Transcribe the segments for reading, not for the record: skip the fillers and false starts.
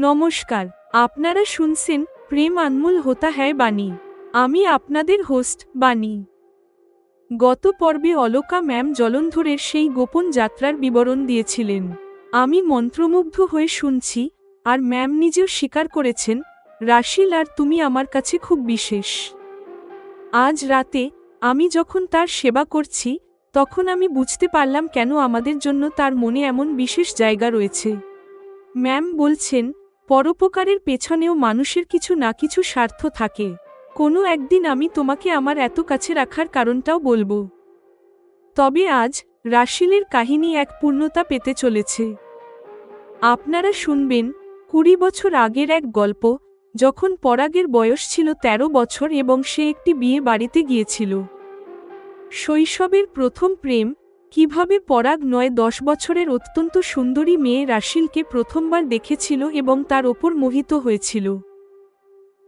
নমস্কার, আপনারা শুনছেন প্রেম আনমোল হোতা হ্যায় বাণী। আমি আপনাদের হোস্ট বাণী। গত পর্বে অলকা ম্যাম জলন্ধরের সেই গোপন যাত্রার বিবরণ দিয়েছিলেন। আমি মন্ত্রমুগ্ধ হয়ে শুনছি, আর ম্যাম নিজেও স্বীকার করেছেন, রাশিল আর তুমি আমার কাছে খুব বিশেষ। আজ রাতে আমি যখন তার সেবা করছি, তখন আমি বুঝতে পারলাম কেন আমাদের জন্য তার মনে এমন বিশেষ জায়গা রয়েছে। ম্যাম বলছেন, পরোপকারের পেছনেও মানুষের কিছু না কিছু স্বার্থ থাকে। কোনো একদিন আমি তোমাকে আমার এত কাছে রাখার কারণটাও বলবো। তবে আজ রাশিলের কাহিনী এক পূর্ণতা পেতে চলেছে। আপনারা শুনবেন ২০ বছর আগের এক গল্প, যখন পরাগের বয়স ছিল ১৩ বছর এবং সে একটি বিয়ে বাড়িতে গিয়েছিল। শৈশবের প্রথম প্রেম, কিভাবে পরাগ ৯-১০ বছরের অত্যন্ত সুন্দরী মেয়ে রাশিলকে প্রথমবার দেখেছিল এবং তার ওপর মোহিত হয়েছিল।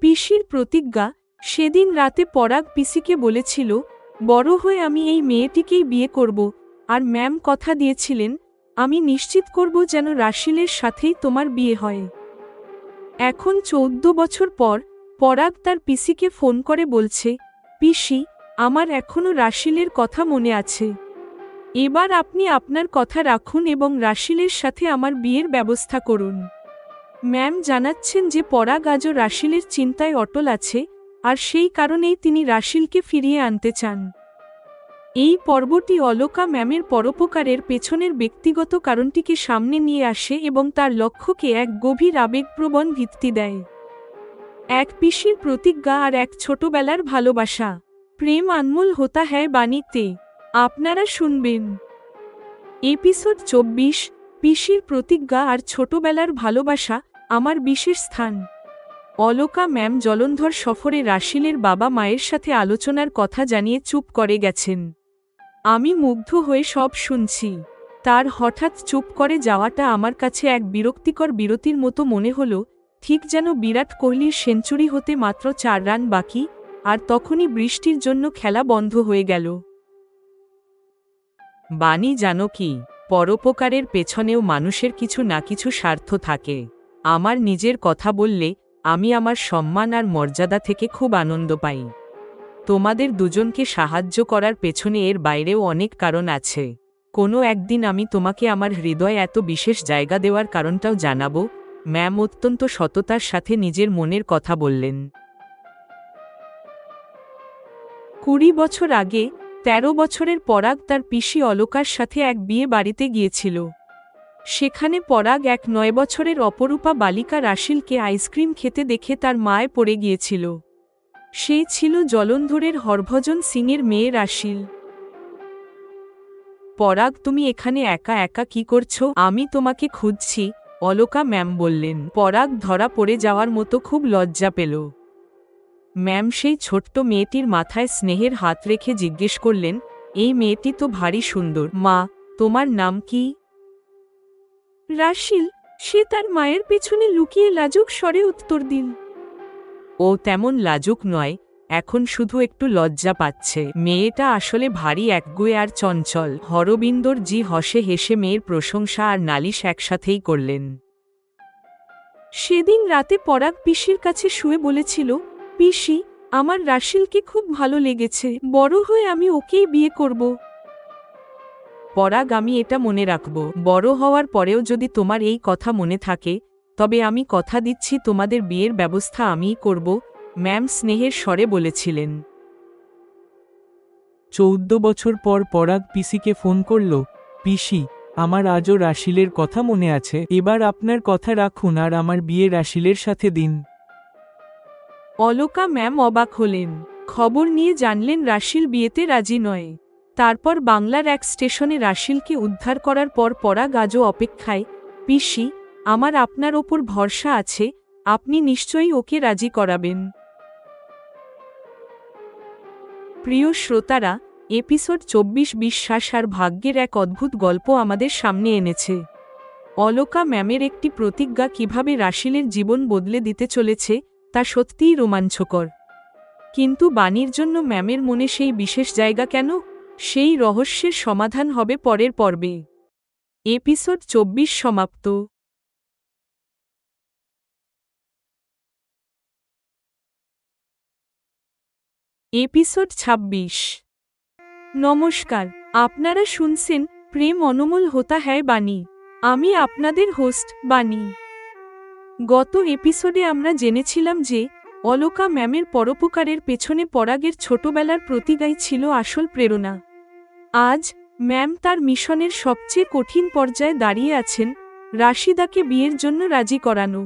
পিসির প্রতিজ্ঞা, সেদিন রাতে পরাগ পিসিকে বলেছিল, বড় হয়ে আমি এই মেয়েটিকেই বিয়ে করব, আর ম্যাম কথা দিয়েছিলেন, আমি নিশ্চিত করব যেন রাশিলের সাথেই তোমার বিয়ে হয়। এখন ১৪ বছর পর পরাগ তার পিসিকে ফোন করে বলছে, পিসি, আমার এখনও রাশিলের কথা মনে আছে। এবার আপনি আপনার কথা রাখুন এবং রাশিলের সাথে আমার বিয়ের ব্যবস্থা করুন। ম্যাম জানাচ্ছেন যে পরাগ আজও রাশিলের চিন্তায় অটল আছে, আর সেই কারণেই তিনি রাশিলকে ফিরিয়ে আনতে চান। এই পর্বটি অলকা ম্যামের পরোপকারের পেছনের ব্যক্তিগত কারণটিকে সামনে নিয়ে আসে এবং তার লক্ষ্যকে এক গভীর আবেগপ্রবণ ভিত্তি দেয়। এক পিসির প্রতিজ্ঞা আর এক ছোটবেলার ভালোবাসা। প্রেম আনমোল হোতা হ্যায় বাণীতে আপনারা শুনবেন এপিসোড ২৪, পিসির প্রতিজ্ঞা আর ছোটবেলার ভালোবাসা, আমার বিশেষ স্থান। অলকা ম্যাম জলন্ধর সফরে রাশিলের বাবা মায়ের সাথে আলোচনার কথা জানিয়ে চুপ করে গেছেন। আমি মুগ্ধ হয়ে সব শুনছি। তার হঠাৎ চুপ করে যাওয়াটা আমার কাছে এক বিরক্তিকর বিরতির মতো মনে হলো, ঠিক যেন বিরাট কোহলির সেঞ্চুরি হতে মাত্র ৪ রান বাকি, আর তখনই বৃষ্টির জন্য খেলা বন্ধ হয়ে গেল। বাণী জানো কি, পরোপকারের পেছনেও মানুষের কিছু না কিছু স্বার্থ থাকে। আমার নিজের কথা বললে, আমি আমার সম্মান আর মর্যাদা থেকে খুব আনন্দ পাই। তোমাদের দুজনকে সাহায্য করার পেছনে এর বাইরেও অনেক কারণ আছে। কোনো একদিন আমি তোমাকে আমার হৃদয়ে এত বিশেষ জায়গা দেওয়ার কারণটাও জানাবো। ম্যাম অত্যন্ত সততার সাথে নিজের মনের কথা বললেন। ২০ বছর আগে ১৩ বছরের পরাগ তার পিসি অলকার সাথে এক বিয়ে বাড়িতে গিয়েছিল। সেখানে পরাগ এক ৯ বছরের অপরূপা বালিকা রাশিলকে আইসক্রিম খেতে দেখে তার মায় পড়ে গিয়েছিল। সে ছিল জলন্ধরের হরভজন সিংয়ের মেয়ে রাশিল। পরাগ, তুমি এখানে একা একা কি করছো? আমি তোমাকে খুঁজছি, অলকা ম্যাম বললেন। পরাগ ধরা পড়ে যাওয়ার মতো খুব লজ্জা পেল। ম্যাম সেই ছোট্ট মেয়েটির মাথায় স্নেহের হাত রেখে জিজ্ঞেস করলেন, এই মেয়েটি তো ভারী সুন্দর। মা, তোমার নাম কি? রাশিল, সে তার মায়ের পেছনে লুকিয়ে লাজুক স্বরে উত্তর দিল। ও তেমন লাজুক নয়, এখন শুধু একটু লজ্জা পাচ্ছে। মেয়েটা আসলে ভারী একগুঁয়ে আর চঞ্চল। হরবিন্দর জি হসে হেসে মেয়ের প্রশংসা আর নালিশ একসাথেই করলেন। সেদিন রাতে পরাগ পিসির কাছে শুয়ে বলেছিল, পিসি, আমার রাশিলকে খুব ভালো লেগেছে, বড় হয়ে আমি ওকেই বিয়ে করব। পরাগ, আমি এটা মনে রাখব। বড় হওয়ার পরেও যদি তোমার এই কথা মনে থাকে, তবে আমি কথা দিচ্ছি তোমাদের বিয়ের ব্যবস্থা আমিই করব, ম্যাম স্নেহের স্বরে বলেছিলেন। ১৪ বছর পর পরাগ পিসিকে ফোন করল, পিসি, আমার আজও রাশিলের কথা মনে আছে। এবার আপনার কথা রাখুন আর আমার বিয়ে রাশিলের সাথে দিন। অলকা ম্যাম অবাক হলেন। খবর নিয়ে জানলেন রাশিল বিয়েতে রাজি নয়। তারপর বাংলার এক স্টেশনে রাশিলকে উদ্ধার করার পর পরাগ আজও অপেক্ষায়। পিসি, আমার আপনার ওপর ভরসা আছে, আপনি নিশ্চয়ই ওকে রাজি করাবেন। প্রিয় শ্রোতারা, এপিসোড ২৪ বিশ্বাস আর ভাগ্যের এক অদ্ভুত গল্প আমাদের সামনে এনেছে। অলকা ম্যামের একটি প্রতিজ্ঞা কিভাবে রাশিলের জীবন বদলে দিতে চলেছে, তা সত্যিই রোমাঞ্চকর। কিন্তু বাণীর জন্য ম্যামের মনে সেই বিশেষ জায়গা কেন, সেই রহস্যের সমাধান হবে পরের পর্বে। এপিসোড ২৪ সমাপ্ত। এপিসোড ২৬। নমস্কার, আপনারা শুনছেন প্রেম অনমোল হোতা হ্যায় বাণী। আমি আপনাদের হোস্ট বাণী। গত এপিসোডে আমরা জেনেছিলাম যে অলকা ম্যামের পরোপকারের পেছনে পরাগের ছোটবেলার প্রতিগাই ছিল আসল প্রেরণা। আজ ম্যাম তার মিশনের সবচেয়ে কঠিন পর্যায়ে দাঁড়িয়ে আছেন, রাশিদাকে বিয়ের জন্য রাজি করানো।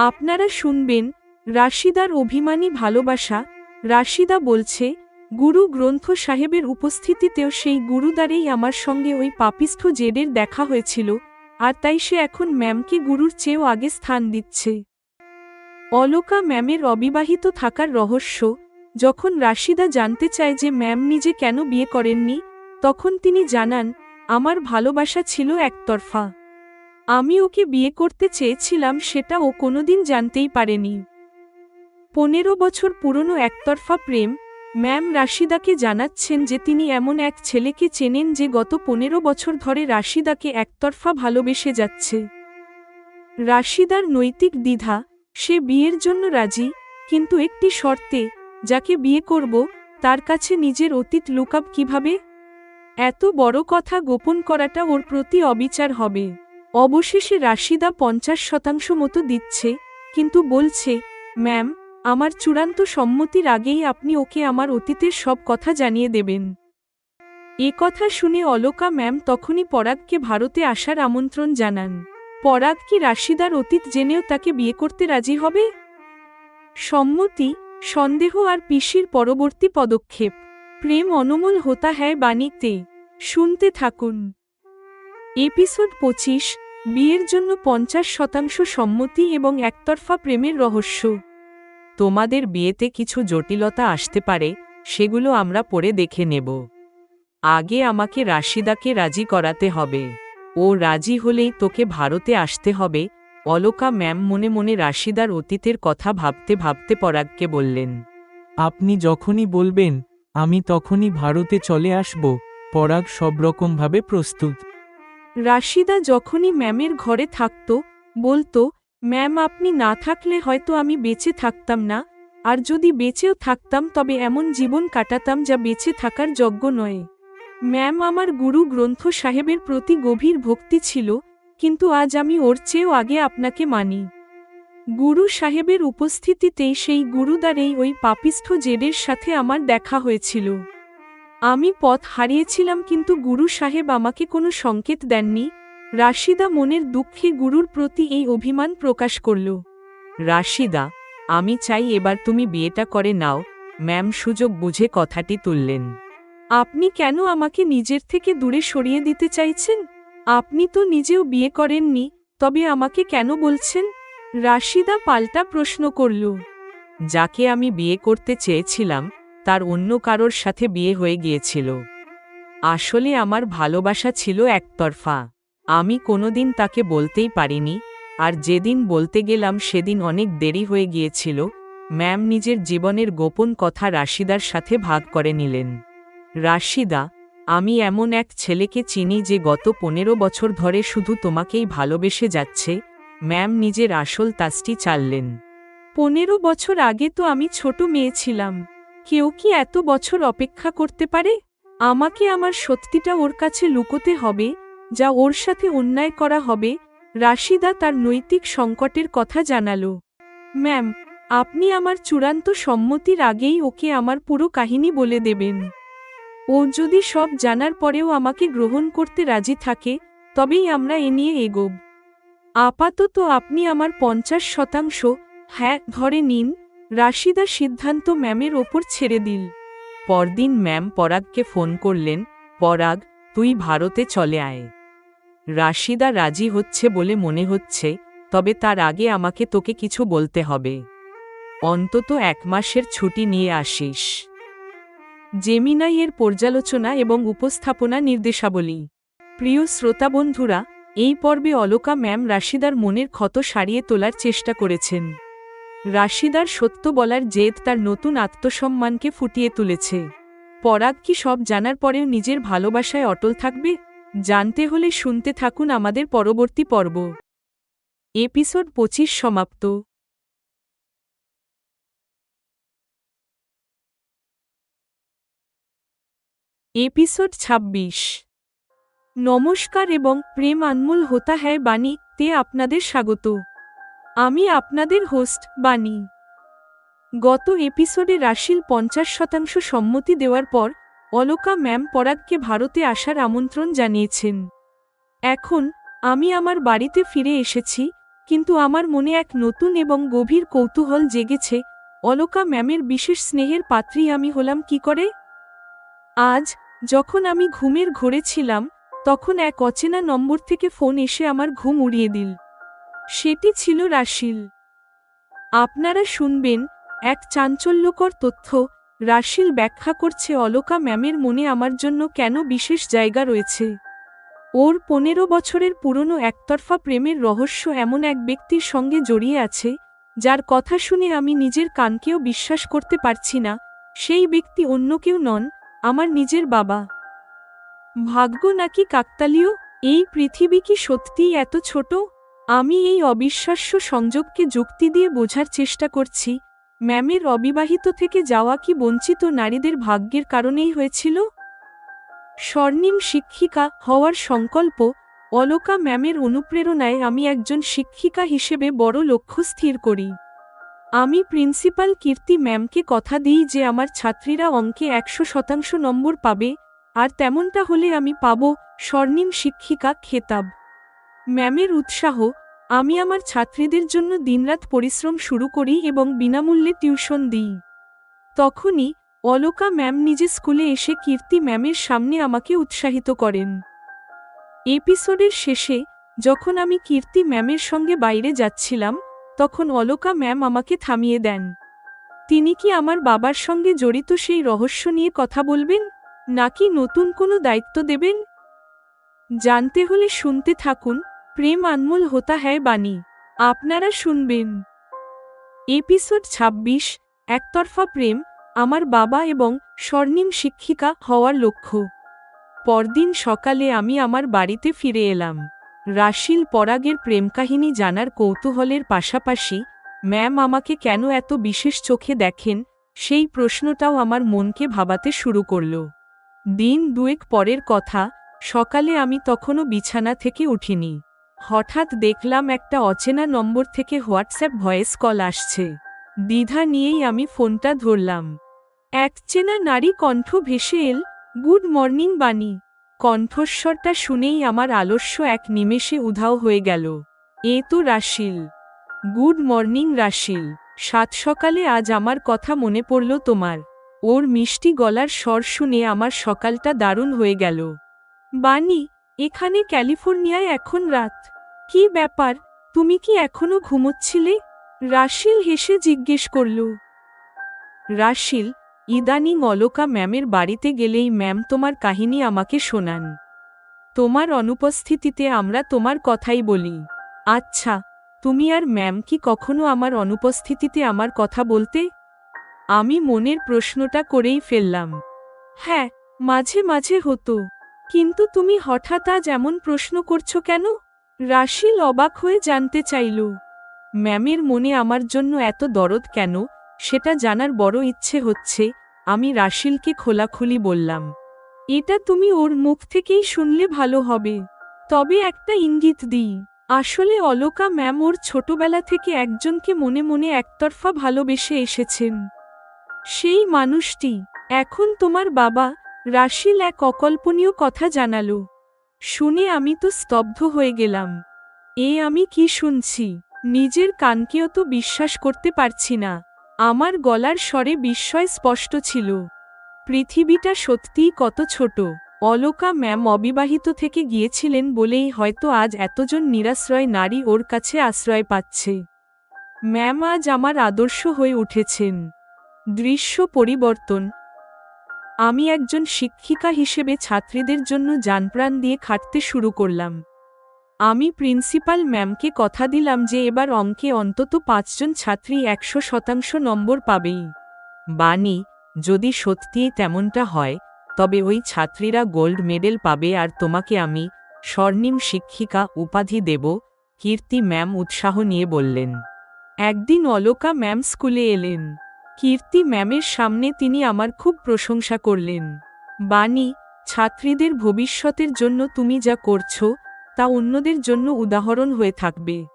আপনারা শুনবেন রাশিদার অভিমানী ভালোবাসা। রাশিদা বলছে, গুরু গ্রন্থ সাহেবের উপস্থিতিতেও সেই গুরুদ্বারেই আমার সঙ্গে ওই পাপিষ্ঠ জেডের দেখা হয়েছিল, আর তাই সে এখন ম্যামকে গুরুর চেয়েও আগে স্থান দিচ্ছে। অলকা ম্যামের অবিবাহিত থাকার রহস্য। যখন রাশিদা জানতে চায় যে ম্যাম নিজে কেন বিয়ে করেননি, তখন তিনি জানান, আমার ভালোবাসা ছিল একতরফা। আমি ওকে বিয়ে করতে চেয়েছিলাম, সেটা ও কোনোদিন জানতেই পারেনি। 15 বছর পুরনো একতরফা প্রেম। ম্যাম রাশিদাকে জানাচ্ছেন যে তিনি এমন এক ছেলেকে চেনেন যে গত 15 বছর ধরে রাশিদাকে একতরফা ভালোবেসে যাচ্ছে। রাশিদার নৈতিক দ্বিধা, সে বিয়ের জন্য রাজি, কিন্তু একটি শর্তে, যাকে বিয়ে করব তার কাছে নিজের অতীত লুকাব কিভাবে? এত বড় কথা গোপন করাটা ওর প্রতি অবিচার হবে। অবশেষে রাশিদা 50% মতো দিচ্ছে, কিন্তু বলছে, ম্যাম, আমার চূড়ান্ত সম্মতির আগেই আপনি ওকে আমার অতীতের সব কথা জানিয়ে দেবেন। এ কথা শুনে অলকা ম্যাম তখনই পরাগকে ভারতে আসার আমন্ত্রণ জানান। পরাগ কি রাশিদার অতীত জেনেও তাকে বিয়ে করতে রাজি হবে? সম্মতি, সন্দেহ আর পিসির পরবর্তী পদক্ষেপ। প্রেম অনমোল হোতা হ্যায় বাণীতে শুনতে থাকুন। এপিসোড 25। বিয়ের জন্য 50% সম্মতি এবং একতরফা প্রেমের রহস্য। তোমাদের বিয়েতে কিছু জটিলতা আসতে পারে, সেগুলো আমরা পরে দেখে নেব। আগে আমাকে রাশিদাকে রাজি করাতে হবে। ও রাজি হলেই তোকে ভারতে আসতে হবে। অলকা ম্যাম মনে মনে রাশিদার অতীতের কথা ভাবতে ভাবতে পরাগকে বললেন। আপনি যখনই বলবেন আমি তখনই ভারতে চলে আসব। পরাগ সব রকমভাবে প্রস্তুত। রাশিদা যখনই ম্যামের ঘরে থাকত, বলতো, ম্যাম আপনি না থাকলে হয়তো আমি বেঁচে থাকতাম না, আর যদি বেঁচেও থাকতাম তবে এমন জীবন কাটাতাম যা বেঁচে থাকার যোগ্য নয়। ম্যাম আমার গুরু গ্রন্থ সাহেবের প্রতি গভীর ভক্তি ছিল, কিন্তু আজ আমি ওর চেয়েও আগে আপনাকে মানি। গুরু সাহেবের উপস্থিতিতেই সেই গুরুদ্বারেই ওই পাপিষ্ঠ জেডের সাথে আমার দেখা হয়েছিল। আমি পথ হারিয়েছিলাম, কিন্তু গুরু সাহেব আমাকে কোনো সংকেত দেননি। রাশিদা মনের দুঃখে গুরুর প্রতি এই অভিমান প্রকাশ করল। রাশিদা, আমি চাই এবার তুমি বিয়েটা করে নাও। ম্যাম সুযোগ বুঝে কথাটি তুললেন। আপনি কেন আমাকে নিজের থেকে দূরে সরিয়ে দিতে চাইছেন? আপনি তো নিজেও বিয়ে করেননি, তবে আমাকে কেন বলছেন? রাশিদা পাল্টা প্রশ্ন করল। যাকে আমি বিয়ে করতে চেয়েছিলাম তার অন্য কারোর সাথে বিয়ে হয়ে গিয়েছিল। আসলে আমার ভালোবাসা ছিল একতরফা। আমি কোনোদিন তাকে বলতেই পারিনি, আর যেদিন বলতে গেলাম সেদিন অনেক দেরি হয়ে গিয়েছিল। ম্যাম নিজের জীবনের গোপন কথা রাশিদার সাথে ভাগ করে নিলেন। রাশিদা, আমি এমন এক ছেলেকে চিনি যে গত 15 বছর ধরে শুধু তোমাকেই ভালোবেসে যাচ্ছে। ম্যাম নিজের আসল তাজটি চাললেন। 15 বছর আগে তো আমি ছোট মেয়ে ছিলাম। কেউ কি এত বছর অপেক্ষা করতে পারে? আমাকে আমার সত্যিটা ওর কাছে লুকোতে হবে, যা ওর সাথে অন্যায় করা হবে। রাশিদা তার নৈতিক সংকটের কথা জানালো। ম্যাম, আপনি আমার চূড়ান্ত সম্মতির আগেই ওকে আমার পুরো কাহিনী বলে দেবেন। ও যদি সব জানার পরেও আমাকে গ্রহণ করতে রাজি থাকে, তবেই আমরা এ নিয়ে এগোব। আপাতত আপনি আমার 50% হ্যাঁ ধরে নিন। রাশিদা সিদ্ধান্ত ম্যামের ওপর ছেড়ে দিল। পরদিন ম্যাম পরাগকে ফোন করলেন, পরাগ, তুই ভারতে চলে আয়। রাশিদা রাজি হচ্ছে বলে মনে হচ্ছে, তবে তার আগে আমাকে তোকে কিছু বলতে হবে। অন্তত 1 মাসের ছুটি নিয়ে আসিস। জেমিনাই এর পর্যালোচনা এবং উপস্থাপনা নির্দেশাবলী। প্রিয় শ্রোতাবন্ধুরা, এই পর্বে অলকা ম্যাম রাশিদার মনের ক্ষত সারিয়ে তোলার চেষ্টা করেছেন। রাশিদার সত্য বলার জেদ তার নতুন আত্মসম্মানকে ফুটিয়ে তুলেছে। পরাগ কি সব জানার পরেও নিজের ভালোবাসায় অটল থাকবে? জানতে হলে শুনতে থাকুন আমাদের পরবর্তী পর্ব। এপিসোড 25 সমাপ্ত। এপিসোড ২৬। নমস্কার এবং প্রেম আনমোল হোতা হ্যায় বাণী তে আপনাদের স্বাগত। আমি আপনাদের হোস্ট বাণী। গত এপিসোডে রাশিল ৫০% সম্মতি দেওয়ার পর অলকা ম্যাম পরাগকে ভারতে আসার আমন্ত্রণ জানিয়েছেন। এখন আমি আমার বাড়িতে ফিরে এসেছি, কিন্তু আমার মনে এক নতুন এবং গভীর কৌতূহল জেগেছে। অলকা ম্যামের বিশেষ স্নেহের পাত্রী আমি হলাম কি করে? আজ যখন আমি ঘুমের ঘোরে ছিলাম, তখন এক অচেনা নম্বর থেকে ফোন এসে আমার ঘুম উড়িয়ে দিল। সেটি ছিল রাশিল। আপনারা শুনবেন এক চাঞ্চল্যকর তথ্য। রাশিল ব্যাখ্যা করছে অলকা ম্যামের মনে আমার জন্য কেন বিশেষ জায়গা রয়েছে। ওর ১৫ বছরের পুরনো একতরফা প্রেমের রহস্য এমন এক ব্যক্তির সঙ্গে জড়িয়ে আছে, যার কথা শুনে আমি নিজের কানকেও বিশ্বাস করতে পারছি না। সেই ব্যক্তি অন্য কেউ নন, আমার নিজের বাবা। ভাগ্য নাকি কাকতালীয়? এই পৃথিবী কি সত্যিই এত ছোট? আমি এই অবিশ্বাস্য সংযোগকে যুক্তি দিয়ে বোঝার চেষ্টা করছি। ম্যামের অবিবাহিত থেকে যাওয়া কি বঞ্চিত নারীদের ভাগ্যের কারণেই হয়েছিল? স্বর্ণিম শিক্ষিকা হওয়ার সংকল্প। অলকা ম্যামের অনুপ্রেরণায় আমি একজন শিক্ষিকা হিসেবে বড় লক্ষ্য স্থির করি। আমি প্রিন্সিপাল কীর্তি ম্যামকে কথা দিই যে আমার ছাত্রীরা অঙ্কে ১০০% নম্বর পাবে, আর তেমনটা হলে আমি পাব স্বর্ণিম শিক্ষিকা খেতাব। ম্যামের উৎসাহ, আমি আমার ছাত্রীদের জন্য দিনরাত পরিশ্রম শুরু করি এবং বিনামূল্যে টিউশন দিই। তখনই অলকা ম্যাম নিজে স্কুলে এসে কীর্তি ম্যামের সামনে আমাকে উৎসাহিত করেন। এপিসোডের শেষে যখন আমি কীর্তি ম্যামের সঙ্গে বাইরে যাচ্ছিলাম, তখন অলকা ম্যাম আমাকে থামিয়ে দেন। তিনি কি আমার বাবার সঙ্গে জড়িত সেই রহস্য নিয়ে কথা বলবেন, নাকি নতুন কোনো দায়িত্ব দেবেন? জানতে হলে শুনতে থাকুন প্রেম আনমোল হোতা হ্যায় বাণী। আপনারা শুনবেন এপিসোড ২৬, একতরফা প্রেম, আমার বাবা এবং স্বর্ণিম শিক্ষিকা হওয়ার লক্ষ্য। পরদিন সকালে আমি আমার বাড়িতে ফিরে এলাম। রাশিল পরাগের প্রেমকাহিনী জানার কৌতূহলের পাশাপাশি ম্যাম আমাকে কেন এত বিশেষ চোখে দেখেন, সেই প্রশ্নটাও আমার মনকে ভাবাতে শুরু করল। দিন দুয়েক পরের কথা, সকালে আমি তখনও বিছানা থেকে উঠিনি। হঠাৎ দেখলাম একটা অচেনা নম্বর থেকে হোয়াটসঅ্যাপ ভয়েস কল আসছে। দ্বিধা নিয়েই আমি ফোনটা ধরলাম। এক চেনা নারী কণ্ঠ ভেসে এল, গুড মর্নিং বাণী। কণ্ঠস্বরটা শুনেই আমার আলস্য এক নিমেষে উধাও হয়ে গেল। এ তো রাশিল। Good morning রাশিল। সাত সকালে আজ আমার কথা মনে পড়ল তোমার। ওর মিষ্টি গলার স্বর শুনে আমার সকালটা দারুণ হয়ে গেল। বাণী, এখানে ক্যালিফোর্নিয়ায় এখন রাত। কি ব্যাপার, তুমি কি এখনো ঘুমোচ্ছিলে? রাশিল হেসে জিজ্ঞেস করল। রাশিল, ইদানিং অলকা ম্যামের বাড়িতে গেলেই ম্যাম তোমার কাহিনী আমাকে শোনান। তোমার অনুপস্থিতিতে আমরা তোমার কথাই বলি। আচ্ছা, তুমি আর ম্যাম কি কখনো আমার অনুপস্থিতিতে আমার কথা বলতে? আমি মনের প্রশ্নটা করেই ফেললাম। হ্যাঁ, মাঝে মাঝে হতো। কিন্তু তুমি হঠাৎ আজ এমন প্রশ্ন করছো কেন? রাশিল অবাক হয়ে জানতে চাইল। ম্যামের মনে আমার জন্য এত দরদ কেন, সেটা জানার বড় ইচ্ছে হচ্ছে। আমি রাশিলকে খোলাখুলি বললাম। এটা তুমি ওর মুখ থেকেই শুনলে ভালো হবে। তবে একটা ইঙ্গিত দিই, আসলে অলকা ম্যাম ওর ছোটবেলা থেকে একজনকে মনে মনে একতরফা ভালোবেসে এসেছেন। সেই মানুষটি এখন তোমার বাবা। রাশিল এক অকল্পনীয় কথা জানালো। শুনে আমি তো স্তব্ধ হয়ে গেলাম। আমি কি শুনছি? নিজের কানকেও তো বিশ্বাস করতে পারছি না। আমার গলার স্বরে বিস্ময় স্পষ্ট ছিল। পৃথিবীটা সত্যিই কত ছোট। অলকা ম্যাম অবিবাহিত থেকে গিয়েছিলেন বলেই হয়তো আজ এতজন নিরাশ্রয় নারী ওর কাছে আশ্রয় পাচ্ছে। ম্যাম আজ আমার আদর্শ হয়ে উঠেছেন। দৃশ্য পরিবর্তন। আমি একজন শিক্ষিকা হিসেবে ছাত্রীদের জন্য জানপ্রাণ দিয়ে খাটতে শুরু করলাম। আমি প্রিন্সিপাল ম্যামকে কথা দিলাম যে এবার অঙ্কে অন্তত ৫ জন ছাত্রী ১০০% নম্বর পাবেই। বাণী, যদি সত্যিই তেমনটা হয়, তবে ওই ছাত্রীরা গোল্ড মেডেল পাবে আর তোমাকে আমি স্বর্ণিম শিক্ষিকা উপাধি দেব, কীর্তি ম্যাম উৎসাহ নিয়ে বললেন। একদিন অলকা ম্যাম স্কুলে এলেন। কীর্তি ম্যামের সামনে তিনি আমার খুব প্রশংসা করলেন। বাণী, ছাত্রীদের ভবিষ্যতের জন্য তুমি যা করছো তা অন্যদের জন্য উদাহরণ হয়ে থাকবে।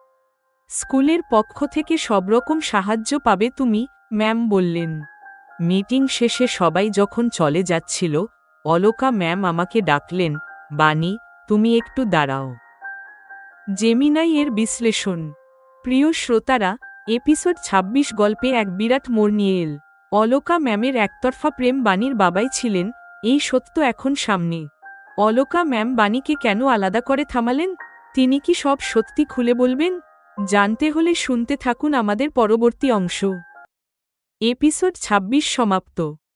স্কুলের পক্ষ থেকে সব রকম সাহায্য পাবে তুমি, ম্যাম বললেন। মিটিং শেষে সবাই যখন চলে যাচ্ছিল, অলকা ম্যাম আমাকে ডাকলেন, বানি, তুমি একটু দাঁড়াও। জেমিনাই এর বিশ্লেষণ। প্রিয় শ্রোতারা, এপিসোড ২৬ গল্পে এক বিরাট মোড় নিয়ে এল। অলকা ম্যামের একতরফা প্রেম বানির বাবাই ছিলেন, এই সত্য এখন সামনে। অলকা ম্যাম বানিকে কেন আলাদা করে থামালেন? তিনি কি সব সত্যি খুলে বলবেন? জানতে হলে শুনতে থাকুন আমাদের পরবর্তী অংশ। এপিসোড ২৬ সমাপ্ত।